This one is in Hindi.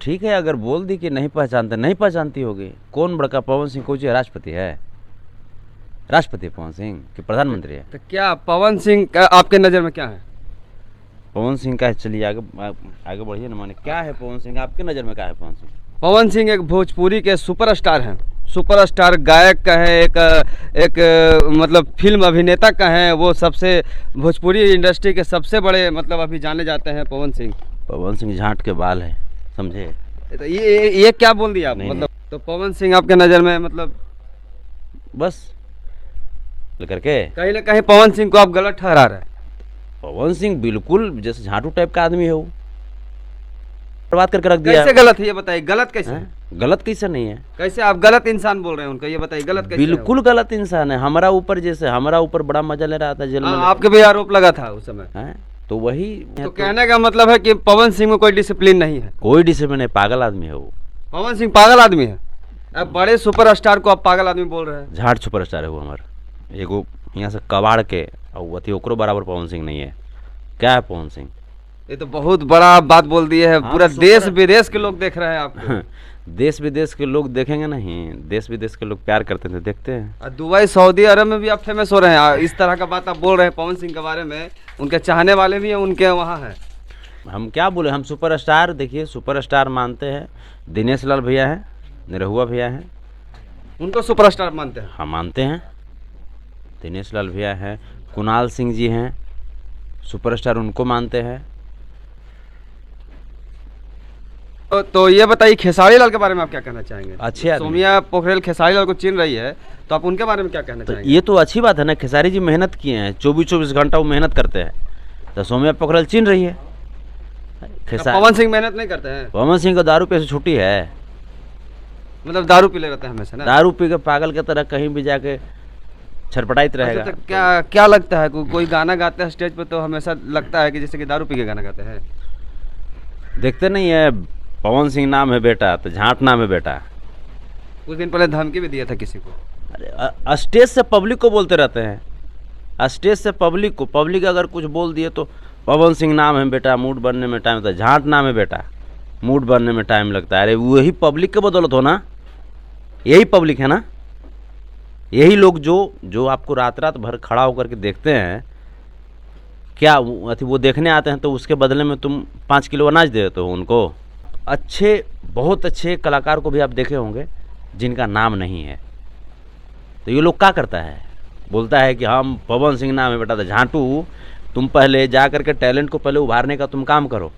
ठीक है, अगर बोल दी कि नहीं पहचानते, नहीं पहचानती होगी। कौन बड़का पवन सिंह कोई राष्ट्रपति है? राष्ट्रपति पवन सिंह कि प्रधानमंत्री है? तो क्या पवन सिंह का आपके नज़र में क्या है? पवन सिंह का चलिए आगे बढ़िए ना, माने क्या है पवन सिंह आपके नज़र में? क्या है पवन सिंह? पवन सिंह एक भोजपुरी के सुपरस्टार हैं। सुपरस्टार गायक का है, एक मतलब फिल्म अभिनेता का है। वो सबसे भोजपुरी इंडस्ट्री के सबसे बड़े मतलब अभी जाने जाते हैं पवन सिंह। पवन सिंह झांट के बाल है, समझे? तो ये क्या बोल दिया आप? नहीं, मतलब तो पवन सिंह आपके नज़र में मतलब बस लेकर के कहीं ना कहीं पवन सिंह को आप गलत ठहरा रहे हैं। पवन सिंह बिल्कुल जैसे झांटू टाइप का आदमी है, वो बर्बाद करके रख दिया। कैसे गलत है ये बताइए? गलत कैसे है? गलत कैसे नहीं है? कैसे आप गलत इंसान बोल रहे हैं उनका, ये बताइए गलत कैसे है? बिल्कुल गलत इंसान है। हमारा ऊपर जैसे हमारा ऊपर बड़ा मजा ले रहा था जेल में। आपके भी आरोप लगा था उस समय। हैं? तो वही तो कहने का मतलब है कि पवन सिंह में कोई डिसिप्लिन नहीं है। कोई डिसिप्लिन है, पागल आदमी है वो। पवन सिंह पागल आदमी है? अब बड़े सुपरस्टार को आप पागल आदमी बोल रहे हैं। झाट सुपरस्टार है वो हमारा। एगो यहाँ से कबाड़ के और अथी ओकरो बराबर पवन सिंह नहीं है। क्या है पवन सिंह? ये तो बहुत बड़ा बात बोल दिए है। पूरा देश विदेश के लोग देख रहे हैं आपको। देश विदेश के लोग देखेंगे नहीं? देश विदेश के लोग प्यार करते थे, देखते हैं। दुबई सऊदी अरब में भी आप फेमस हो रहे हैं। इस तरह का बात आप बोल रहे हैं पवन सिंह के बारे में। उनके चाहने वाले भी हैं, उनके वहाँ हैं। हम क्या बोले, हम सुपरस्टार, देखिए सुपरस्टार मानते हैं। दिनेश लाल भैया हैं, निरहुआ भैया हैं, उनको सुपरस्टार मानते हैं? हम मानते हैं। दिनेश लाल भैया हैं, कुणाल सिंह जी हैं, सुपरस्टार, उनको मानते हैं। तो ये बताइए खेसारी लाल के बारे में आप क्या कहना चाहेंगे? अच्छे आदमी। सोमिया पोखरेल खेसारी लाल को चीन रही है, तो आप उनके बारे में क्या कहना तो चाहेंगे? ये तो अच्छी बात है ना, खेसारी जी मेहनत किए हैं, 24-24 घंटा वो मेहनत करते हैं। तो सोमिया पोखरेल चीन रही है। पवन सिंह मेहनत नहीं करते हैं? पवन सिंह को दारू पे से छुट्टी है। मतलब दारू पी ले रहते हैं हमेशा ना? दारू पी के पागल की तरह कहीं भी जाके छटपटाइत रहेगा। अच्छा, तो क्या लगता है कोई गाना गाते हैं स्टेज पे तो हमेशा लगता है कि जैसे कि दारू पी के गाना गाते हैं? देखते नहीं है, पवन सिंह नाम है बेटा तो झांट नाम है बेटा। कुछ दिन पहले धमकी भी दिया था किसी को। अरे स्टेज से पब्लिक को बोलते रहते हैं, स्टेज से पब्लिक को। पब्लिक अगर कुछ बोल दिए तो पवन सिंह नाम है बेटा, मूड बनने में टाइम लगता है। झांट नाम है बेटा, मूड बनने में टाइम लगता है। अरे वही पब्लिक के बदौलत हो ना, यही पब्लिक है ना, यही लोग जो आपको रात रात भर खड़ा होकर के देखते हैं। क्या वो देखने आते हैं तो उसके बदले में तुम 5 किलो अनाज दे देते हो उनको। अच्छे, बहुत अच्छे कलाकार को भी आप देखे होंगे जिनका नाम नहीं है। तो ये लोग क्या करता है, बोलता है कि हम पवन सिंह नाम है बेटा। तो झांटू, तुम पहले जा करके टैलेंट को पहले उभारने का तुम काम करो।